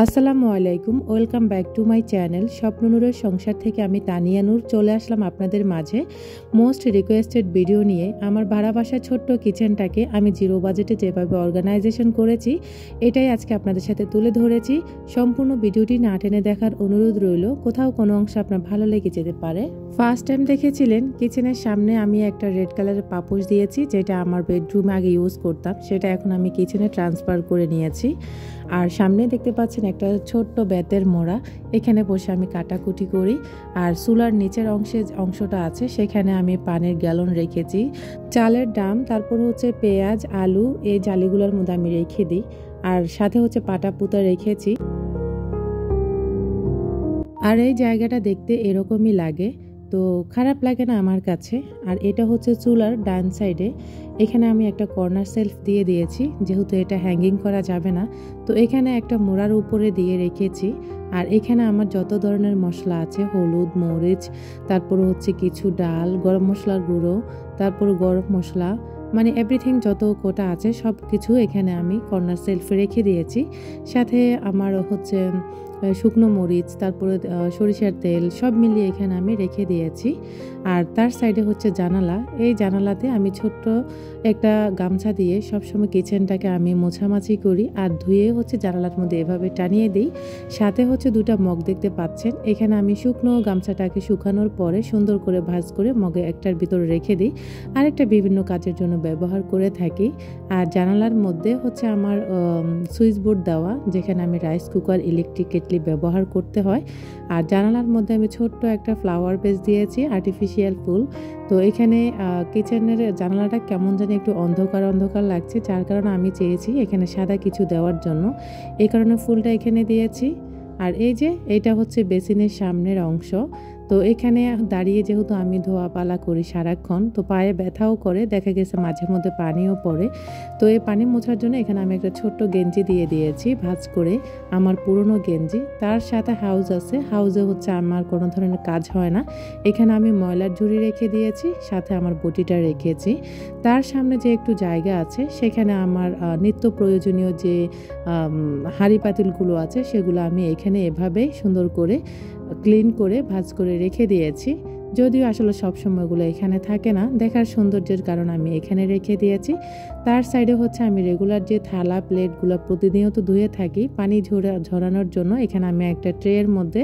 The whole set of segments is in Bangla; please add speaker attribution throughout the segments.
Speaker 1: আসসালামু আলাইকুম, welcome back to my channel স্বপ্ননূরের সংসার থেকে আমি তানিয়া নূর চলে আসলাম আপনাদের মাঝে মোস্ট রিকোয়েস্টেড ভিডিও নিয়ে। আমার ভাড়া বাসার ছোট্ট কিচেনটাকে আমি জিরো বাজেটে যেভাবে অর্গানাইজেশন করেছি এটাই আজকে আপনাদের সাথে তুলে ধরেছি। সম্পূর্ণ ভিডিওটি না টেনে দেখার অনুরোধ রইল, কোথাও কোনো অংশ আপনার ভালো লেগে যেতে পারে। ফার্স্ট টাইম দেখেছিলেন কিচেনের সামনে আমি একটা রেড কালারের পাপোশ দিয়েছি, যেটা আমার বেডরুমে আগে ইউজ করতাম, সেটা এখন আমি কিচেনে ট্রান্সফার করে নিয়েছি। আর সামনে দেখতে পাচ্ছেন একটা ছোট্ট বেতের মোড়া, এখানে বসে আমি কাটাকুটি করি। আর চুলার নিচের অংশটা আছে, সেখানে আমি পানির গ্যালন রেখেছি, চালের ডাম, তারপর হচ্ছে পেঁয়াজ, আলু, এই জালিগুলোর মধ্যে আমি রেখে দিই। আর সাথে হচ্ছে পাটা পুঁতা রেখেছি। আর এই জায়গাটা দেখতে এরকমই লাগে, তো খারাপ লাগে না আমার কাছে। আর এটা হচ্ছে চুলার ডান সাইডে, এখানে আমি একটা কর্নার সেলফ দিয়ে দিয়েছি, যেহেতু এটা হ্যাঙ্গিং করা যাবে না, তো এখানে একটা মোড়ার উপরে দিয়ে রেখেছি। আর এখানে আমার যত ধরনের মশলা আছে, হলুদ, মরিচ, তারপর হচ্ছে কিছু ডাল, গরম মশলার গুঁড়ো, তারপর গরম মশলা, মানে এভরিথিং যত কোটা আছে সব কিছু এখানে আমি কর্নার সেলফে রেখে দিয়েছি। সাথে আমার হচ্ছে শুকনো মরিচ, তারপরে সরিষার তেল, সব মিলিয়ে এখানে আমি রেখে দিয়েছি। আর তার সাইডে হচ্ছে জানালা, এই জানালাতে আমি ছোট্ট একটা গামছা দিয়ে সবসময় কিচেনটাকে আমি মোছামাছি করি আর ধুয়ে হচ্ছে জানালার মধ্যে এভাবে টানিয়ে দিই। সাথে হচ্ছে দুটা মগ দেখতে পাচ্ছেন, এখানে আমি শুকনো গামছাটাকে শুকানোর পরে সুন্দর করে ভাঁজ করে মগে একটার ভিতরে রেখে দিই, আরেকটা বিভিন্ন কাজের জন্য ব্যবহার করে থাকি। আর জানালার মধ্যে হচ্ছে আমার সুইচ বোর্ড দেওয়া, যেখানে আমি রাইস কুকার, ইলেকট্রিক কেটলি ব্যবহার করতে হয়। আর জানালার মধ্যে আমি ছোট্ট একটা ফ্লাওয়ার বেস দিয়েছি, আর্টিফিশিয়াল ফুল। তো এখানে কিচেনের জানালাটা কেমন জানি একটু অন্ধকার অন্ধকার লাগছে, যার কারণে আমি চেয়েছি এখানে সাদা কিছু দেওয়ার জন্য, এই কারণে ফুলটা এখানে দিয়েছি। আর এই যে এটা হচ্ছে বেসিনের সামনের অংশ, তো এখানে দাঁড়িয়ে যেহেতু আমি ধোয়া পালা করি সারাক্ষণ, তো পায়ে ব্যথাও করে, দেখা গেছে মাঝে মধ্যে পানিও পড়ে। তো এই পানি মোছার জন্য এখানে আমি একটা ছোট্ট গেঞ্জি দিয়ে দিয়েছি ভাঁজ করে, আমার পুরনো গেঞ্জি। তার সাথে হাউজ আছে, হাউজে হচ্ছে আমার কোনো ধরনের কাজ হয় না, এখানে আমি ময়লার ঝুড়ি রেখে দিয়েছি, সাথে আমার বটিটা রেখেছি। তার সামনে যে একটু জায়গা আছে, সেখানে আমার নিত্য প্রয়োজনীয় যে হাঁড়ি পাতিলগুলো আছে সেগুলো আমি এখানে এভাবেই সুন্দর করে ক্লিন করে ভাঁজ করে রেখে দিয়েছি। যদিও আসলে সব সময়গুলো এখানে থাকে না, দেখার সৌন্দর্যের কারণে আমি এখানে রেখে দিয়েছি। তার সাইডে হচ্ছে আমি রেগুলার যে থালা প্লেটগুলো প্রতিনিয়ত ধুয়ে থাকি, পানি ঝরানোর জন্য এখানে আমি একটা ট্রের মধ্যে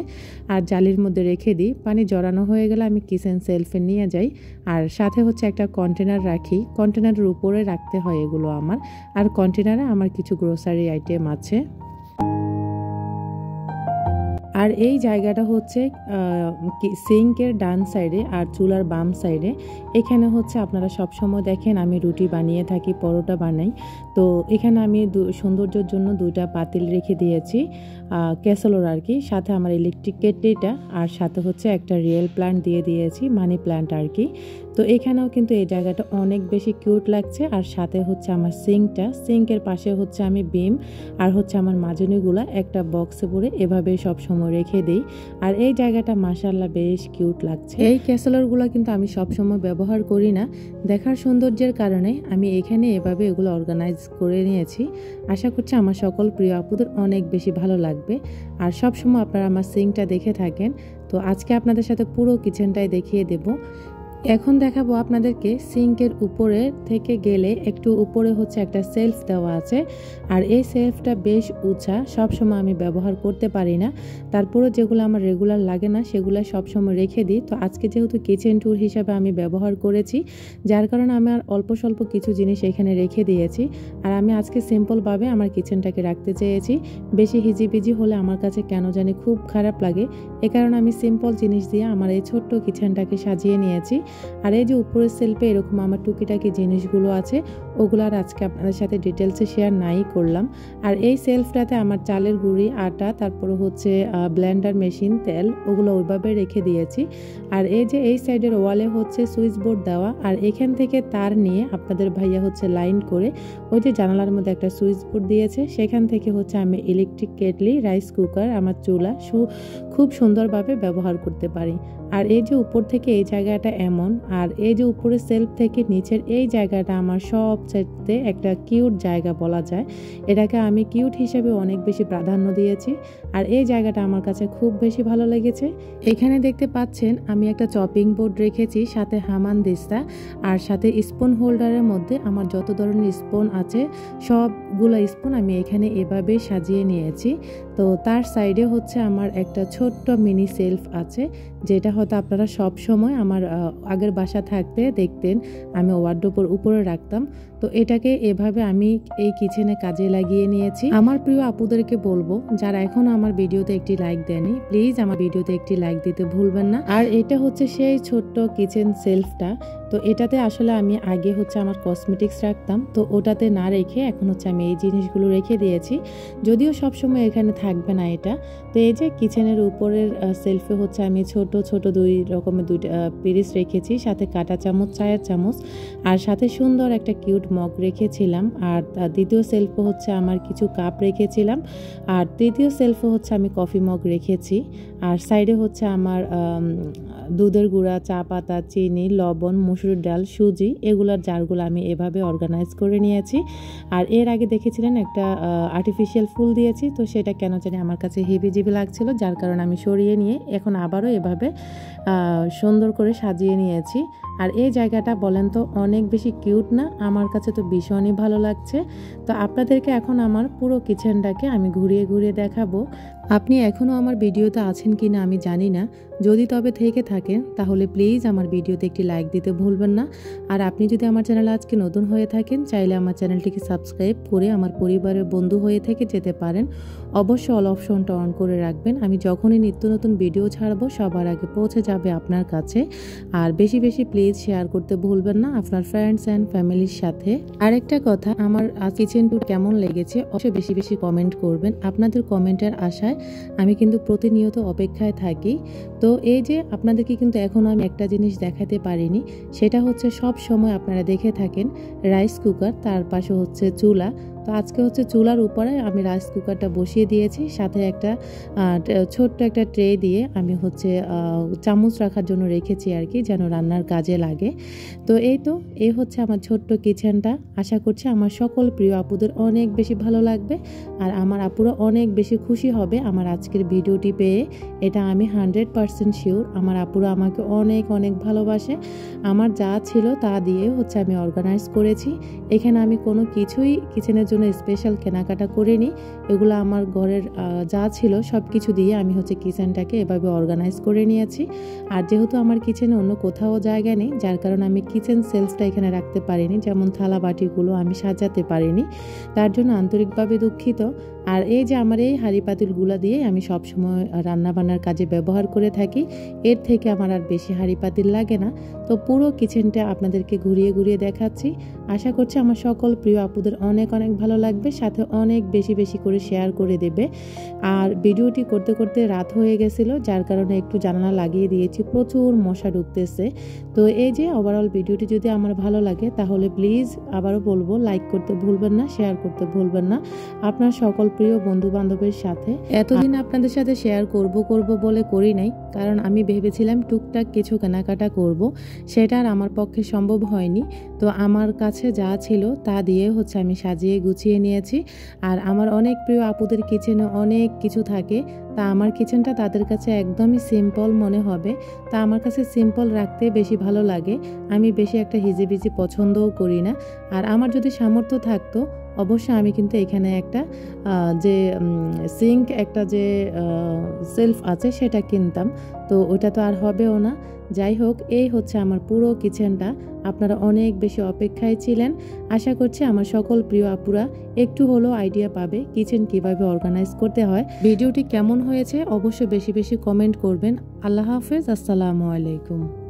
Speaker 1: আর জালির মধ্যে রেখে দিই। পানি জড়ানো হয়ে গেলে আমি কিচেন সেলফে নিয়ে যাই। আর সাথে হচ্ছে একটা কন্টেনার রাখি, কন্টেনারের উপরে রাখতে হয় এগুলো আমার। আর কন্টেনারে আমার কিছু গ্রোসারি আইটেম আছে। আর এই জায়গাটা হচ্ছে সিঙ্কের ডান সাইডে আর চুলার বাম সাইডে, এখানে হচ্ছে আপনারা সবসময় দেখেন আমি রুটি বানিয়ে থাকি, পরোটা বানাই। তো এখানে আমি সৌন্দর্যের জন্য দুইটা পাতিল রেখে দিয়েছি, ক্যাসেলোর আর কি, সাথে আমার ইলেকট্রিক কেটলিটা, আর সাথে হচ্ছে একটা রিয়েল প্ল্যান্ট দিয়ে দিয়েছি, মানি প্ল্যান্ট আর কি। তো এখানেও কিন্তু এই জায়গাটা অনেক বেশি কিউট লাগছে। আর সাথে হচ্ছে আমার সিঙ্কের পাশে হচ্ছে আমি বিম আর হচ্ছে আমার মাজনিগুলো একটা বক্সে ভরে এভাবে সব সময় রেখে দিই। আর এই জায়গাটা মাশাআল্লাহ বেশ কিউট লাগছে। এই ক্যাসেলরগুলো কিন্তু আমি সব সময় ব্যবহার করি না, দেখার সৌন্দর্যের কারণে আমি এখানে এভাবে এগুলো অর্গানাইজ করে নিয়েছি। আশা করছি আমার সকল প্রিয় আপুদের অনেক বেশি ভালো লাগবে। আর সব সময় আপনারা আমার সিঙ্কটা দেখে থাকেন, তো আজকে আপনাদের সাথে পুরো কিচেনটাই দেখিয়ে দেব। এখন দেখাবো আপনাদেরকে সিঙ্কের উপরে থেকে গেলে একটু উপরে হচ্ছে একটা সেলফ দেওয়া আছে। আর এই সেলফটা বেশ উঁচা, সবসময় আমি ব্যবহার করতে পারি না, তারপরে যেগুলো আমার রেগুলার লাগে না সেগুলো সবসময় রেখে দিই। তো আজকে যেহেতু কিচেন ট্যুর হিসাবে আমি ব্যবহার করেছি, যার কারণে আমার অল্প স্বল্প কিছু জিনিস এখানে রেখে দিয়েছি। আর আমি আজকে সিম্পলভাবে আমার কিচেনটাকে রাখতে চেয়েছি, বেশি হিজিবিজি হলে আমার কাছে কেন জানি খুব খারাপ লাগে, এ কারণে আমি সিম্পল জিনিস দিয়ে আমার এই ছোট্ট কিচেনটাকে সাজিয়ে নিয়েছি। আর এই যে উপরের সেলফে এরকম আমার টুকিটাকি জিনিসগুলো আছে, ওগুলো আর আজকে আপনাদের সাথে ডিটেলসে শেয়ার নাই করলাম। আর এই সেলফটাতে আমার চালের গুঁড়ি, আটা, তারপরে হচ্ছে ব্লেন্ডার মেশিন, তেল, ওগুলো ওইভাবে রেখে দিয়েছি। আর এই যে এই সাইডের ওয়ালে হচ্ছে সুইচ বোর্ড দেওয়া, আর এখান থেকে তার নিয়ে আপনাদের ভাইয়া হচ্ছে লাইন করে ওই যে জানালার মধ্যে একটা সুইচ বোর্ড দিয়েছে, সেখান থেকে হচ্ছে আমি ইলেকট্রিক কেটলি, রাইস কুকার, আমার চুলা খুব সুন্দরভাবে ব্যবহার করতে পারি। আর এই যে উপর থেকে এই জায়গাটা এমন, আর এই যে উপরের সেলফ থেকে নিচের এই জায়গাটা আমার সবচেয়ে একটা কিউট জায়গা বলা যায়। এটাকে আমি কিউট হিসেবে অনেক বেশি প্রাধান্য দিয়েছি, আর এই জায়গাটা আমার কাছে খুব বেশি ভালো লেগেছে। এখানে দেখতে পাচ্ছেন আমি একটা চপিং বোর্ড রেখেছি, সাথে হামান দিস্তা, আর সাথে স্পুন হোল্ডারের মধ্যে আমার যত ধরনের স্পুন আছে সবগুলো স্পুন আমি এখানে এভাবে সাজিয়ে নিয়েছি। তো তার সাইডে হচ্ছে আমার একটা ছোট্ট মিনি সেলফ আছে, যেটা হয়তো আপনারা সব সময় আমার আগের বাসা থাকতে দেখতেন আমি ওয়ার্ডরোবের উপরে রাখতাম। তো এটাকে এভাবে আমি এই কিচেনে কাজে লাগিয়ে নিয়েছি। আমার প্রিয় আপুদেরকে বলবো, যারা এখনো আমার ভিডিওতে একটি লাইক দেয়নি, প্লিজ আমার ভিডিওতে একটি লাইক দিতে ভুলবেন না। আর এটা হচ্ছে সেই ছোট্ট কিচেন সেলফটা। তো এটাতে আসলে আমি আগে হচ্ছে আমার কসমেটিক্স রাখতাম, তো ওটাতে না রেখে এখন হচ্ছে আমি এই জিনিসগুলো রেখে দিয়েছি, যদিও সবসময় এখানে থাকবে না এটা। তো এই যে কিচেনের উপরের সেলফে হচ্ছে আমি ছোট ছোট দুই রকমের দুইটা পিরিচ রেখেছি, সাথে কাঁটা চামচ, চায়ের চামচ, আর সাথে সুন্দর একটা কিউট মগ রেখেছিলাম। আর দ্বিতীয় সেলফে হচ্ছে আমার কিছু কাপ রেখেছিলাম, আর তৃতীয় সেলফে হচ্ছে আমি কফি মগ রেখেছি। আর সাইডে হচ্ছে আমার দুধের গুঁড়া, চা পাতা, চিনি, লবণ, মসুর ডাল, সুজি, এগুলার জারগুলো আমি এভাবে অর্গানাইজ করে নিয়েছি। আর এর আগে দেখেছিলেন একটা আর্টিফিশিয়াল ফুল দিয়েছি, তো সেটা কেন জানি আমার কাছে হিবিজিবি লাগছিল, যার কারণে আমি সরিয়ে নিয়ে এখন আবারও এভাবে সুন্দর করে সাজিয়ে নিয়েছি। আর এই জায়গাটা বলেন তো অনেক বেশি কিউট না? আমার কাছে তো ভীষণই ভালো লাগছে। তো আপনাদেরকে এখন আমার পুরো কিচেনটাকে আমি ঘুরিয়ে ঘুরিয়ে দেখাবো। আপনি এখনও আমার ভিডিওতে আছেন কি না আমি জানি না, যদি তবে থেকে থাকেন তাহলে প্লিজ আমার ভিডিওতে একটি লাইক দিতে ভুলবেন না। আর আপনি যদি আমার চ্যানেলে আজকে নতুন হয়ে থাকেন, চাইলে আমার চ্যানেলটিকে সাবস্ক্রাইব করে আমার পরিবারের বন্ধু হয়ে থেকে যেতে পারেন। অবশ্যই অল অপশনটা অন করে রাখবেন, আমি যখনই নিত্য নতুন ভিডিও ছাড়বো সবার আগে পৌঁছে যাবে আপনার কাছে। আর বেশি বেশি প্লিজ শেয়ার করতে ভুলবেন না আপনার ফ্রেন্ডস অ্যান্ড ফ্যামিলির সাথে। আরেকটা কথা, আমার কিচেন ট্যুর কেমন লেগেছে অবশ্যই বেশি বেশি কমেন্ট করবেন। আপনাদের কমেন্টের আশায় আমি কিন্তু প্রতিনিয়ত অপেক্ষায় থাকি। তো এই যে আপনাদেরকে কিন্তু এখনও আমি একটা জিনিস দেখাতে পারিনি, সেটা হচ্ছে সব সময় আপনারা দেখে থাকেন রাইস কুকার, তার পাশে হচ্ছে চুলা। তো আজকে হচ্ছে চুলার উপরে আমি রাইস কুকারটা বসিয়ে দিয়েছি, সাথে একটা ছোট্ট একটা ট্রে দিয়ে আমি হচ্ছে চামচ রাখার জন্য রেখেছি আর কি, যেন রান্নার কাজে লাগে। তো এই হচ্ছে আমার ছোট্ট কিচেনটা। আশা করছি আমার সকল প্রিয় আপুদের অনেক বেশি ভালো লাগবে, আর আমার আপুরা অনেক বেশি খুশি হবে আমার আজকের ভিডিওটি পেয়ে। এটা আমি 100% শিওর। আমার আপুরা আমাকে অনেক অনেক ভালোবাসে। আমার যা ছিল তা দিয়ে হচ্ছে আমি অর্গানাইজ করেছি। এখানে আমি কোনো কিছুই কিচেনের জন্য স্পেশাল কেনাকাটা করিনি, এগুলো আমার ঘরের যা ছিল সব কিছু দিয়ে আমি হচ্ছে কিচেনটাকে এভাবে অর্গানাইজ করে নিয়েছি। আর যেহেতু আমার কিচেনে অন্য কোথাও জায়গা নেই, যার কারণে আমি কিচেন সেলফটা এখানে রাখতে পারিনি, যেমন থালা বাটিগুলো আমি সাজাতে পারিনি, তার জন্য আন্তরিকভাবে দুঃখিত। আর এই যে আমার এই হাঁড়ি পাতিলগুলো দিয়ে আমি সবসময় রান্নাবান্নার কাজে ব্যবহার করে থাকি, এর থেকে আমার আর বেশি হাঁড়ি পাতিল লাগে না। তো পুরো কিচেনটা আপনাদেরকে ঘুরিয়ে ঘুরিয়ে দেখাচ্ছি। আশা করছি আমার সকল প্রিয় আপুদের অনেক অনেক ভালো লাগবে, সাথে অনেক বেশি বেশি করে শেয়ার করে দেবে। আর ভিডিওটি করতে করতে রাত হয়ে গেছিল, যার কারণে একটু জানালা লাগিয়ে দিয়েছি, প্রচুর মশা ঢুকতেছে। তো এই যে ওভারঅল ভিডিওটি যদি আমার ভালো লাগে তাহলে প্লিজ আবারও বলবো লাইক করতে ভুলবেন না, শেয়ার করতে ভুলবেন না আপনার সকল প্রিয় বন্ধু বান্ধবের সাথে। এতদিন আপনাদের সাথে শেয়ার করব বলে করি নাই, কারণ আমি ভেবেছিলাম টুকটাক কিছু কেনাকাটা করব, সেটা আর আমার পক্ষে সম্ভব হয়নি। তো আমার কাছে যা ছিল তা দিয়ে হচ্ছে আমি সাজিয়ে গুছিয়ে নিয়েছি। আর আমার অনেক প্রিয় আপুদের কিচেনে অনেক কিছু থাকে, তা আমার কিচেনটা তাদের কাছে একদমই সিম্পল মনে হবে, তা আমার কাছে সিম্পল রাখতে বেশি ভালো লাগে। আমি বেশি একটা হিজিবিজি পছন্দও করি না। আর আমার যদি সামর্থ্য থাকতো অবশ্যই আমি কিন্তু এখানে একটা যে সিঙ্ক একটা যে সেলফ আছে সেটা কিনতাম, তো ওটা তো আর হবেও না। যাই হোক, এই হচ্ছে আমার পুরো কিচেনটা। আপনারা অনেক বেশি অপেক্ষায় ছিলেন। আশা করছি আমার সকল প্রিয় আপুরা একটু হলেও আইডিয়া পাবে কিচেন কিভাবে অর্গানাইজ করতে হয়। ভিডিওটি কেমন হয়েছে অবশ্যই বেশি বেশি কমেন্ট করবেন। আল্লাহ হাফেজ, আসসালামু আলাইকুম।